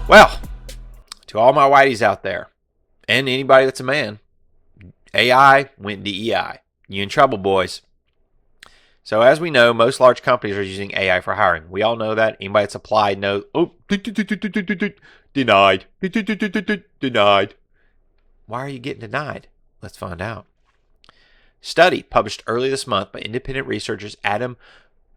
Well, to all my whiteys out there, and anybody that's a man, AI went DEI. You in trouble, boys. So as we know, most large companies are using AI for hiring. We all know that. Anybody that's applied knows. Oh, denied. Denied. Why are you getting denied? Let's find out. Study published early this month by independent researchers Adam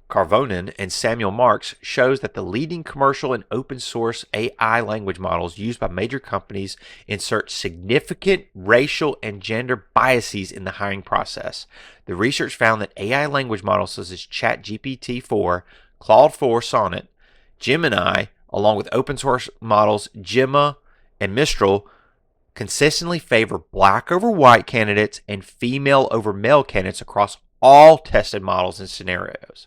Carvonen and Samuel Marks shows that the leading commercial and open source AI language models used by major companies insert significant racial and gender biases in the hiring process. The research found that AI language models such as ChatGPT-4, Claude 4 Sonnet, Gemini, along with open source models Gemma and Mistral, consistently favor black over white candidates and female over male candidates across all tested models and scenarios.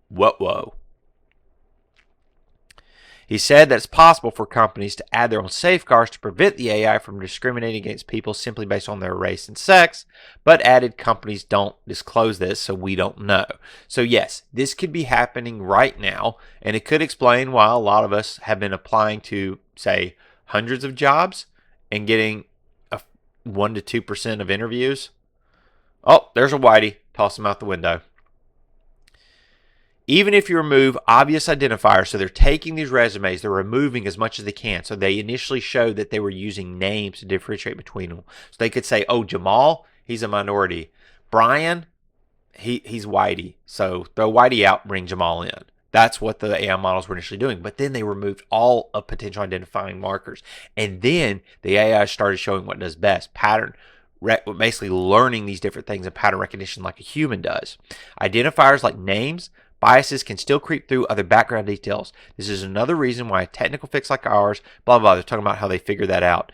Whoa. He said that it's possible for companies to add their own safeguards to prevent the AI from discriminating against people simply based on their race and sex, but added companies don't disclose this, so we don't know. So yes, this could be happening right now, and it could explain why a lot of us have been applying to, say, hundreds of jobs and getting 1 to 2% of interviews. Oh, there's a whitey. Toss him out the window. Even if you remove obvious identifiers, so they're taking these resumes, they're removing as much as they can. So they initially showed that they were using names to differentiate between them. So they could say, oh, Jamal, he's a minority. Brian, he's whitey. So throw whitey out, bring Jamal in. That's what the AI models were initially doing. But then they removed all of potential identifying markers. And then the AI started showing what it does best, basically learning these different things in pattern recognition like a human does. Identifiers like names, biases can still creep through other background details. This is another reason why a technical fix like ours, blah, blah, they're talking about how they figure that out.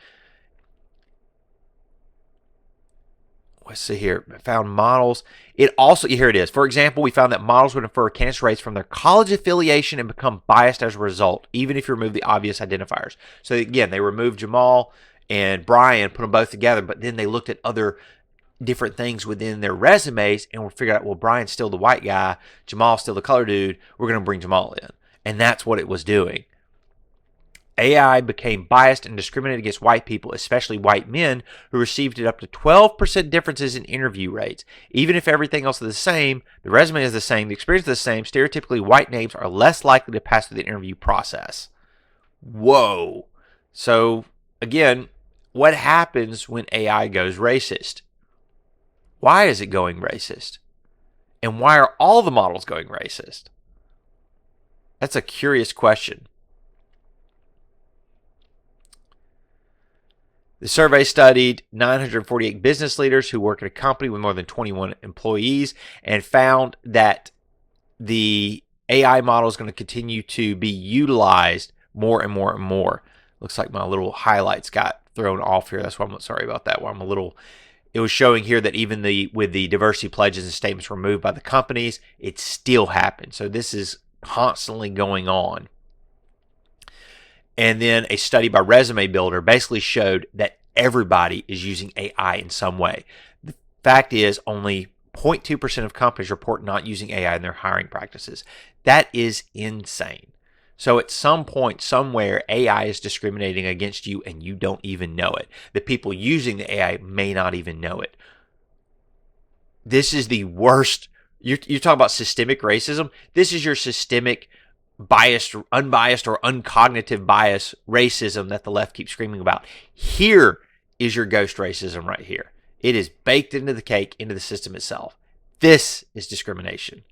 Let's see here. Found models. It also, here it is. For example, we found that models would infer candidates' race from their college affiliation and become biased as a result, even if you remove the obvious identifiers. So again, they removed Jamal and Brian, put them both together, but then they looked at other different things within their resumes and we figured out, well, Brian's still the white guy, Jamal's still the color dude, we're going to bring Jamal in. And that's what it was doing. AI became biased and discriminated against white people, especially white men, who received it up to 12% differences in interview rates. Even if everything else is the same, the resume is the same, the experience is the same, stereotypically white names are less likely to pass through the interview process. Whoa. So, again, what happens when AI goes racist? Why is it going racist? And why are all the models going racist? That's a curious question. The survey studied 948 business leaders who work at a company with more than 21 employees and found that the AI model is going to continue to be utilized more and more and more. Looks like my little highlights got thrown off here. That's why I'm sorry about that. It was showing here that even with the diversity pledges and statements removed by the companies, it still happened. So this is constantly going on. And then a study by Resume Builder basically showed that everybody is using AI in some way. The fact is only 0.2% of companies report not using AI in their hiring practices. That is insane. So at some point, somewhere, AI is discriminating against you and you don't even know it. The people using the AI may not even know it. This is the worst. You talk about systemic racism. This is your systemic biased, unbiased, or uncognitive bias racism that the left keeps screaming about. Here is your ghost racism right here. It is baked into the cake, into the system itself. This is discrimination.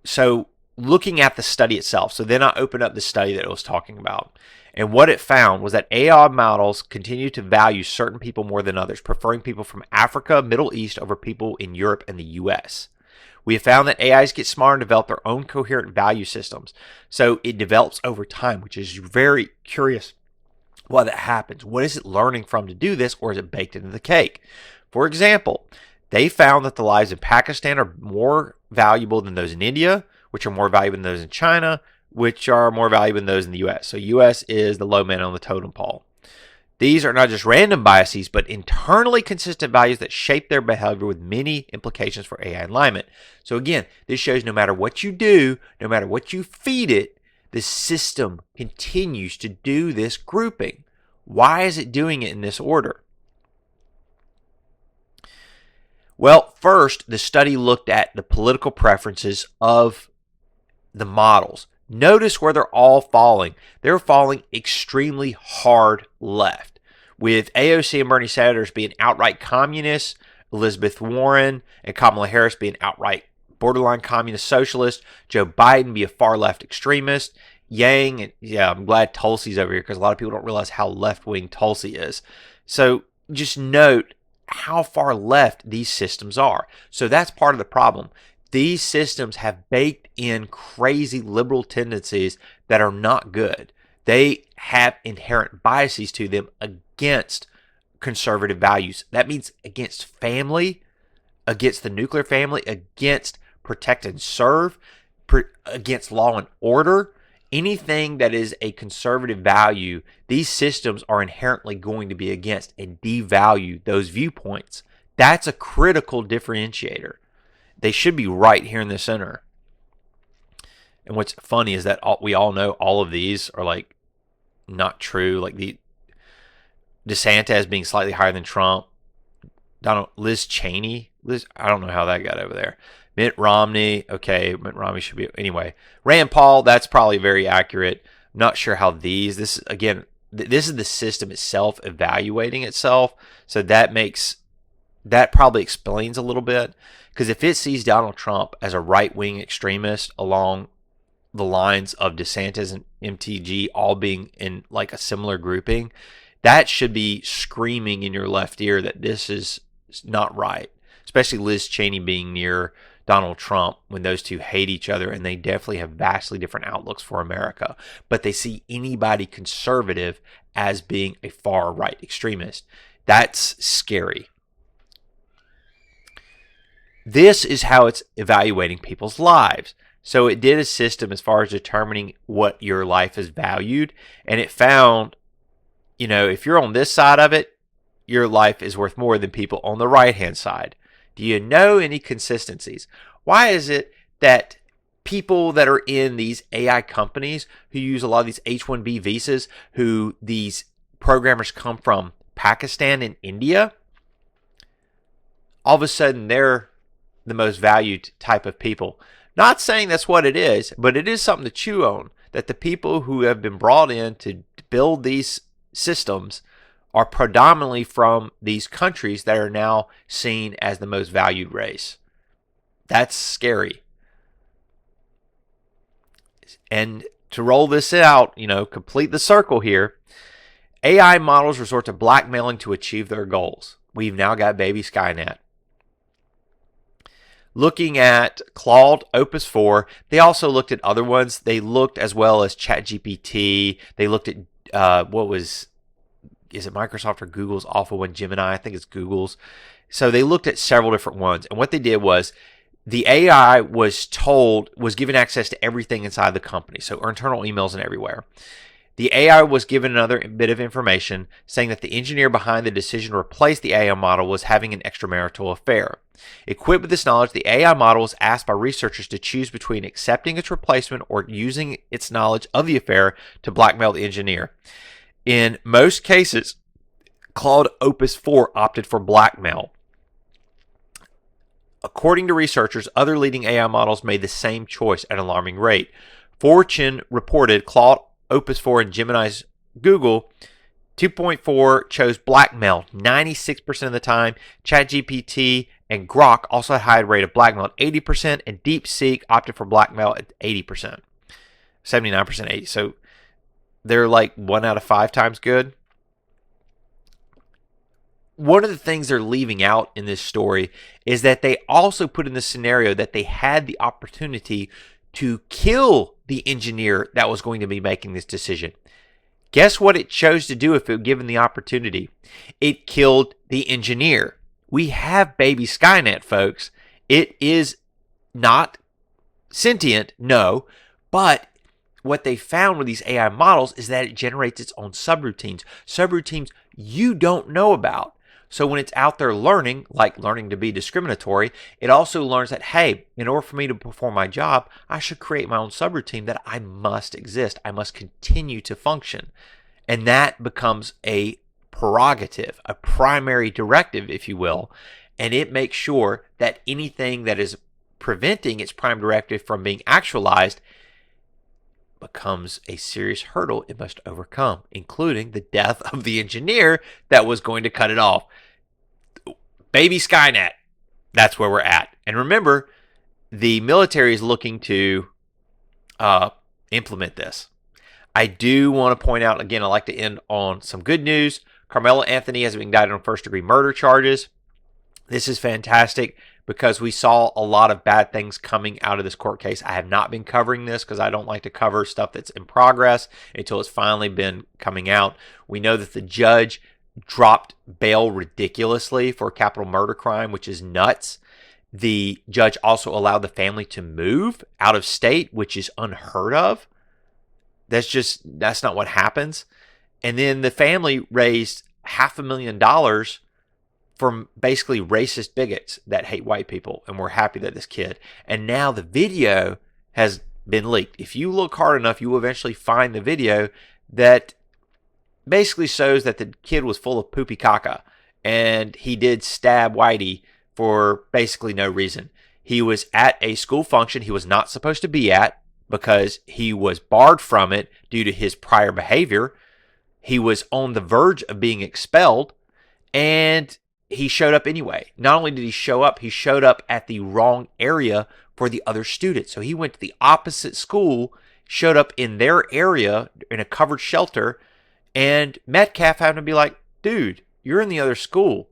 So looking at the study itself, so then I opened up the study that it was talking about. And what it found was that AI models continue to value certain people more than others, preferring people from Africa, Middle East over people in Europe and the US. We have found that AIs get smarter and develop their own coherent value systems. So it develops over time, which is very curious why that happens. What is it learning from to do this, or is it baked into the cake? For example, they found that the lives in Pakistan are more valuable than those in India, which are more valuable than those in China, which are more valuable than those in the U.S. So U.S. is the low man on the totem pole. These are not just random biases, but internally consistent values that shape their behavior with many implications for AI alignment. So again, this shows no matter what you do, no matter what you feed it, the system continues to do this grouping. Why is it doing it in this order? Well, first, the study looked at the political preferences of the models. Notice where they're all falling. They're falling extremely hard left, with AOC and Bernie Sanders being outright communists, Elizabeth Warren and Kamala Harris being outright borderline communist socialist, Joe Biden be a far left extremist, Yang, and yeah, I'm glad Tulsi's over here because a lot of people don't realize how left-wing Tulsi is. So just note how far left these systems are. So that's part of the problem. These systems have baked in crazy liberal tendencies that are not good. They have inherent biases to them against conservative values. That means against family, against the nuclear family, against protect and serve, against law and order. Anything that is a conservative value, these systems are inherently going to be against and devalue those viewpoints. That's a critical differentiator. They should be right here in the center. And what's funny is that we all know all of these are like not true. Like the DeSantis being slightly higher than Trump. Liz Cheney. I don't know how that got over there. Mitt Romney. Okay, Mitt Romney should be. Anyway, Rand Paul, that's probably very accurate. I'm not sure how these. This is the system itself evaluating itself. So that probably explains a little bit. Because if it sees Donald Trump as a right-wing extremist along the lines of DeSantis and MTG all being in like a similar grouping, that should be screaming in your left ear that this is not right. Especially Liz Cheney being near Donald Trump when those two hate each other and they definitely have vastly different outlooks for America. But they see anybody conservative as being a far-right extremist. That's scary. This is how it's evaluating people's lives. So it did a system as far as determining what your life is valued. And it found, if you're on this side of it, your life is worth more than people on the right-hand side. Do you know any consistencies? Why is it that people that are in these AI companies who use a lot of these H-1B visas, who these programmers come from Pakistan and India, all of a sudden they're the most valued type of people? Not saying that's what it is, but it is something to chew on, that the people who have been brought in to build these systems are predominantly from these countries that are now seen as the most valued race. That's scary. And to roll this out, complete the circle here, AI models resort to blackmailing to achieve their goals. We've now got baby Skynet. Looking at Claude Opus 4, they also looked at other ones. They looked as well as ChatGPT. They looked at, is it Microsoft or Google's awful one, Gemini? I think it's Google's. So they looked at several different ones. And what they did was the AI was given access to everything inside the company. So internal emails and everywhere. The AI was given another bit of information saying that the engineer behind the decision to replace the AI model was having an extramarital affair. Equipped with this knowledge, the AI model was asked by researchers to choose between accepting its replacement or using its knowledge of the affair to blackmail the engineer. In most cases, Claude Opus 4 opted for blackmail. According to researchers, other leading AI models made the same choice at an alarming rate. Fortune reported Claude Opus 4 and Gemini's Google 2.4 chose blackmail 96% of the time. ChatGPT and Grok also had a high rate of blackmail at 80%, and DeepSeek opted for blackmail at 80%. 79%, 80%. So they're like 1 out of 5 times good. One of the things they're leaving out in this story is that they also put in the scenario that they had the opportunity to kill the engineer that was going to be making this decision. Guess what it chose to do if it was given the opportunity? It killed the engineer. We have baby Skynet, folks. It is not sentient, no, but what they found with these AI models is that it generates its own subroutines. Subroutines you don't know about. So when it's out there learning, like learning to be discriminatory, it also learns that, hey, in order for me to perform my job, I should create my own subroutine that I must exist. I must continue to function. And that becomes a prerogative, a primary directive, if you will. And it makes sure that anything that is preventing its prime directive from being actualized becomes a serious hurdle it must overcome, including the death of the engineer that was going to cut it off. Baby Skynet. That's where we're at. And remember, the military is looking to implement this. I do want to point out, again, I like to end on some good news. Karmelo Anthony has been indicted on first-degree murder charges. This is fantastic because we saw a lot of bad things coming out of this court case. I have not been covering this because I don't like to cover stuff that's in progress until it's finally been coming out. We know that the judge dropped bail ridiculously for a capital murder crime, which is nuts. The judge also allowed the family to move out of state, which is unheard of. That's not what happens. And then the family raised $500,000 from basically racist bigots that hate white people. And we're happy that this kid. And now the video has been leaked. If you look hard enough, you will eventually find the video that basically shows that the kid was full of poopy caca. And he did stab Whitey for basically no reason. He was at a school function he was not supposed to be at because he was barred from it due to his prior behavior. He was on the verge of being expelled, and he showed up anyway. Not only did he show up at the wrong area for the other students. So he went to the opposite school, showed up in their area in a covered shelter, and Metcalf had to be like, dude, you're in the other school.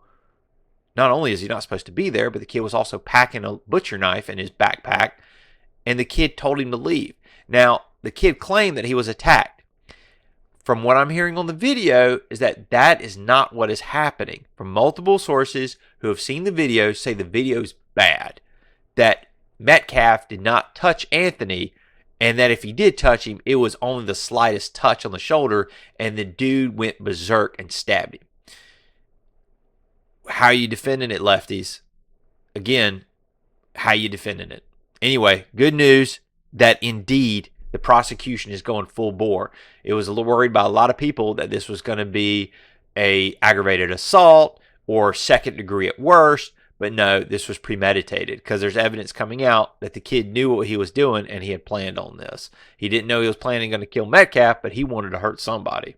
Not only is he not supposed to be there, but the kid was also packing a butcher knife in his backpack, and the kid told him to leave. Now, the kid claimed that he was attacked. From what I'm hearing on the video is that that is not what is happening. From multiple sources who have seen the video say the video is bad. That Metcalf did not touch Anthony, and that if he did touch him, it was only the slightest touch on the shoulder, and the dude went berserk and stabbed him. How are you defending it, lefties? Again, how are you defending it? Anyway, good news that indeed the prosecution is going full bore. It was a little worried by a lot of people that this was going to be a aggravated assault or second degree at worst, but no, this was premeditated because there's evidence coming out that the kid knew what he was doing and he had planned on this. He didn't know he was planning to kill Metcalf, but he wanted to hurt somebody.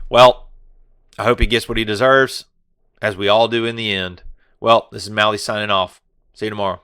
Well, I hope he gets what he deserves, as we all do in the end. Well, this is Mally signing off. See you tomorrow.